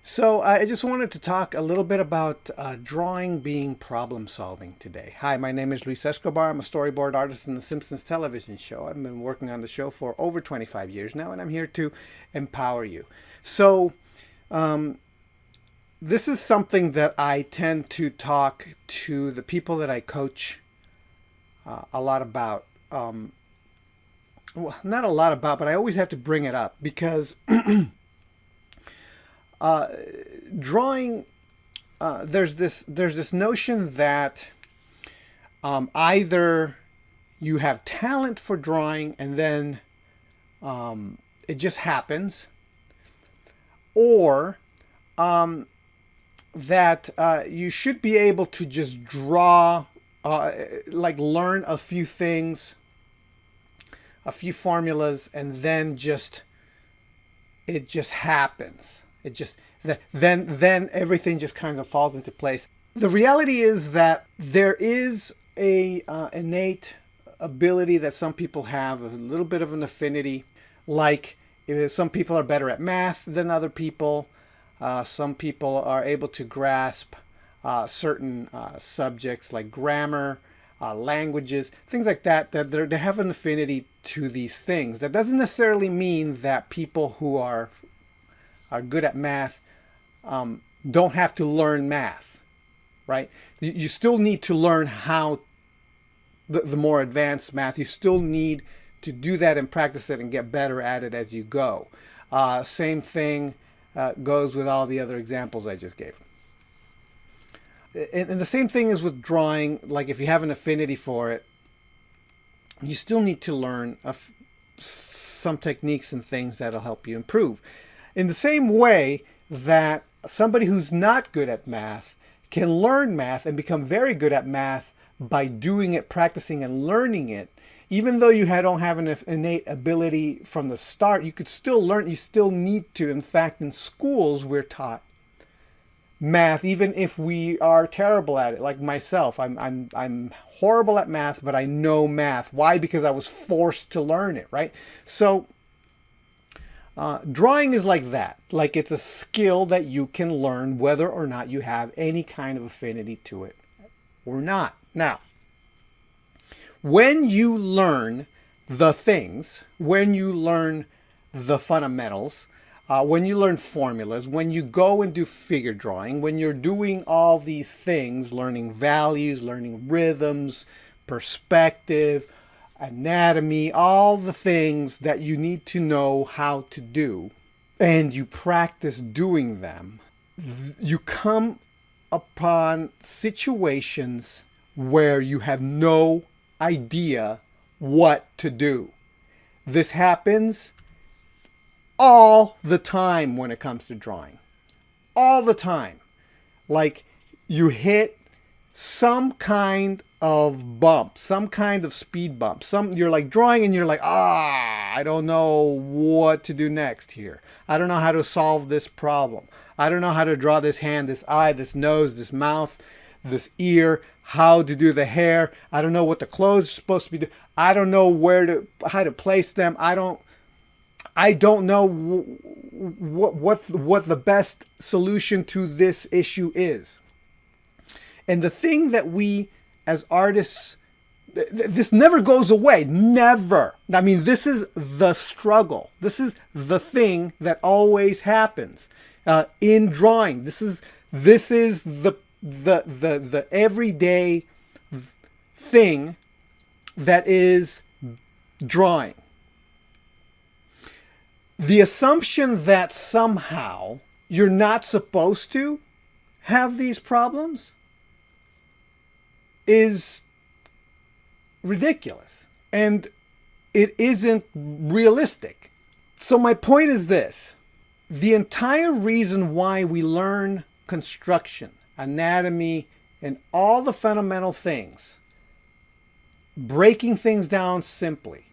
So I just wanted to talk a little bit about drawing being problem solving today. Hi, my name is Luis Escobar. I'm a storyboard artist in the Simpsons television show. I've been working on the show for over 25 years now, and I'm here to empower you. So um, this is something that I tend to talk to the people that I coach a lot about. Well, not a lot about, but I always have to bring it up because uh, drawing there's this notion that either you have talent for drawing and then it just happens, or um, that you should be able to just draw, like learn a few things, a few formulas, and then just it just happens. It just then everything just kind of falls into place. The reality is that there is a innate ability that some people have, a little bit of an affinity. Like some people are better at math than other people. Some people are able to grasp certain subjects like grammar, languages, things like that. That they have an affinity to these things. That doesn't necessarily mean that people who are good at math don't have to learn math, right? You still need to learn how the more advanced math. You still need to do that and practice it and get better at it as you go. Same thing goes with all the other examples I just gave. And the same thing is with drawing. Like if you have an affinity for it, you still need to learn some techniques and things that'll help you improve. In the same way that somebody who's not good at math can learn math and become very good at math by doing it, practicing and learning it, even though you don't have an innate ability from the start, you could still learn. You still need to. In fact, in schools, we're taught math, even if we are terrible at it. Like myself, I'm horrible at math, but I know math. Why? Because I was forced to learn it, right? So drawing is like that. Like it's a skill that you can learn whether or not you have any kind of affinity to it or not. Now, when you learn the things, when you learn the fundamentals, when you learn formulas, when you go and do figure drawing, when you're doing all these things, learning values, learning rhythms, perspective, anatomy, all the things that you need to know how to do, and you practice doing them, you come upon situations where you have no idea what to do. This happens all the time when it comes to drawing. All the time. Like you hit some kind of bump, some kind of speed bump. You're like drawing and you're like, I don't know what to do next here. I don't know how to solve this problem. I don't know how to draw this hand, this eye, this nose, this mouth, this ear, how to do the hair. I don't know what the clothes are supposed to be doing. I don't know how to place them. I don't know what the best solution to this issue is. And the thing that we as artists, this never goes away. Never. I mean, this is the struggle. This is the thing that always happens in drawing. This is the everyday thing that is drawing. The assumption that somehow you're not supposed to have these problems is ridiculous, and it isn't realistic. So my point is this: the entire reason why we learn construction, anatomy, and all the fundamental things, breaking things down simply,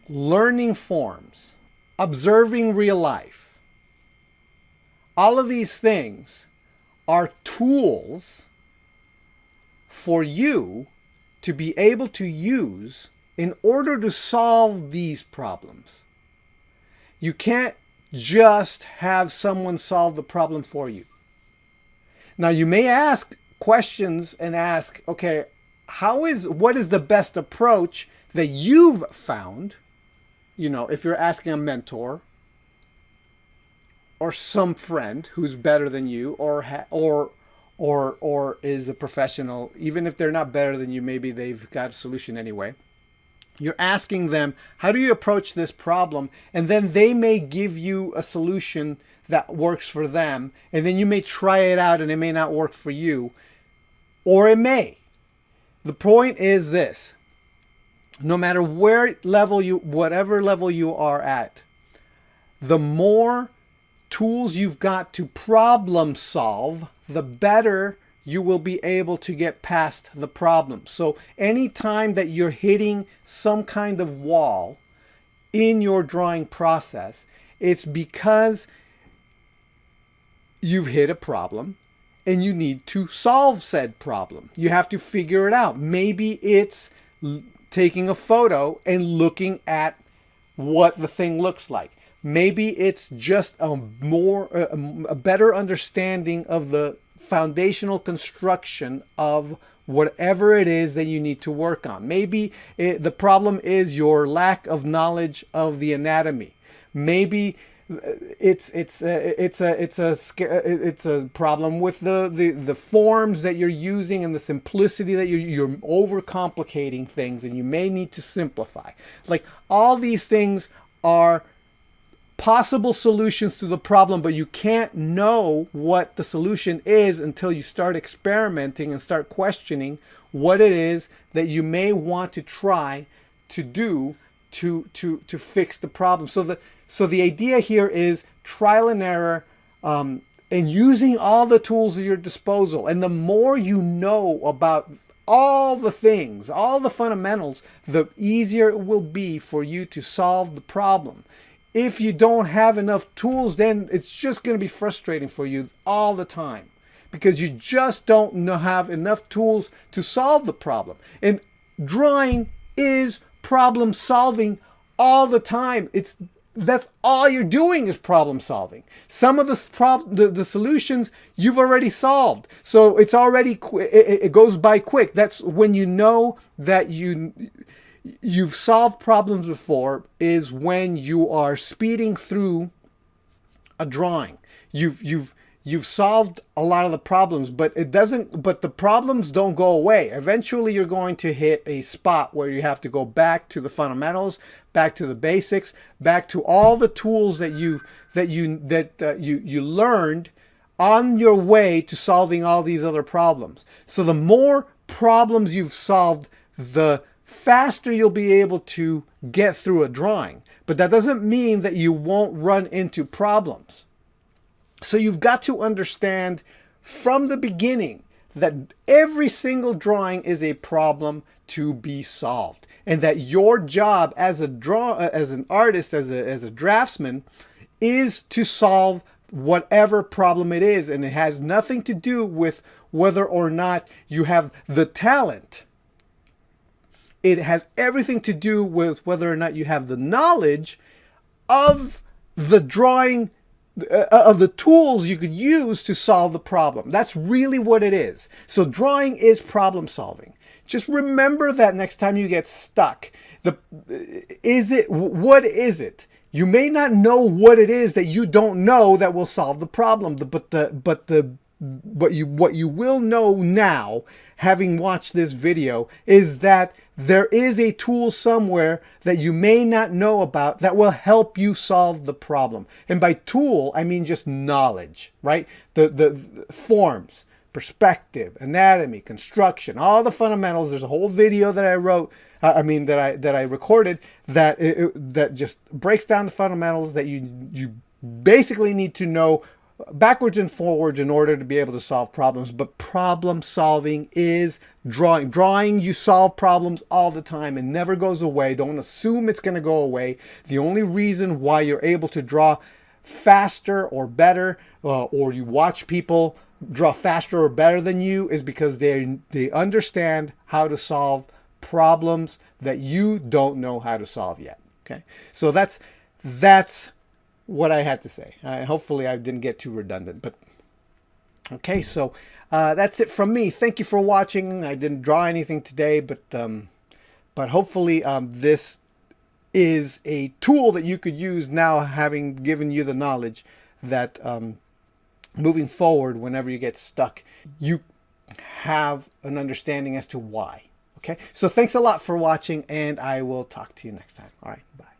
learning forms, observing real life, all of these things are tools for you to be able to use in order to solve these problems. You can't just have someone solve the problem for you. Now you may ask questions and ask, okay, what is the best approach that you've found? You know, if you're asking a mentor or some friend who's better than you, or is a professional, even if they're not better than you, maybe they've got a solution anyway. You're asking them, how do you approach this problem? And then they may give you a solution that works for them. And then you may try it out and it may not work for you. Or it may. The point is this. No matter whatever level you are at, the more tools you've got to problem solve, the better you will be able to get past the problem. So anytime that you're hitting some kind of wall in your drawing process, it's because you've hit a problem and you need to solve said problem. You have to figure it out. Maybe it's taking a photo and looking at what the thing looks like. Maybe it's just a better understanding of the foundational construction of whatever it is that you need to work on. Maybe the problem is your lack of knowledge of the anatomy. Maybe it's a problem with the forms that you're using and the simplicity that you're overcomplicating things, and you may need to simplify. Like, all these things are possible solutions to the problem, but you can't know what the solution is until you start experimenting and start questioning what it is that you may want to try to do to fix the problem. So the idea here is trial and error, and using all the tools at your disposal. And the more you know about all the things, all the fundamentals, the easier it will be for you to solve the problem. If you don't have enough tools, then it's just going to be frustrating for you all the time, because you just don't have enough tools to solve the problem. And drawing is problem solving all the time. That's all you're doing is problem solving. Some of the solutions you've already solved, so it's already it goes by quick. That's when you know that you've solved problems before, is when you are speeding through a drawing. You've solved a lot of the problems, but the problems don't go away. Eventually you're going to hit a spot where you have to go back to the fundamentals, back to the basics, back to all the tools that you learned on your way to solving all these other problems. So the more problems you've solved, the faster you'll be able to get through a drawing. But that doesn't mean that you won't run into problems. So you've got to understand from the beginning that every single drawing is a problem to be solved, and that your job as an artist, as a draftsman, is to solve whatever problem it is. And it has nothing to do with whether or not you have the talent. It has everything to do with whether or not you have the knowledge of the drawing, of the tools you could use to solve the problem. That's really what it is. So drawing is problem solving. Just remember that next time you get stuck. What is it? You may not know what it is that you don't know that will solve the problem, what you will know now, having watched this video, is that there is a tool somewhere that you may not know about that will help you solve the problem. And by tool, I mean just knowledge, right? The forms, perspective, anatomy, construction, all the fundamentals. There's a whole video that I wrote, that I recorded that just breaks down the fundamentals that you basically need to know backwards and forwards in order to be able to solve problems. But problem solving is drawing. Drawing, you solve problems all the time. It never goes away. Don't assume it's going to go away. The only reason why you're able to draw faster or better, or you watch people draw faster or better than you, is because they understand how to solve problems that you don't know how to solve yet. Okay, so that's what I had to say. Hopefully I didn't get too redundant, but okay, so that's it from me. Thank you for watching. I didn't draw anything today, but hopefully this is a tool that you could use now, having given you the knowledge that moving forward, whenever you get stuck, you have an understanding as to why. Okay, so thanks a lot for watching, and I will talk to you next time. All right, bye.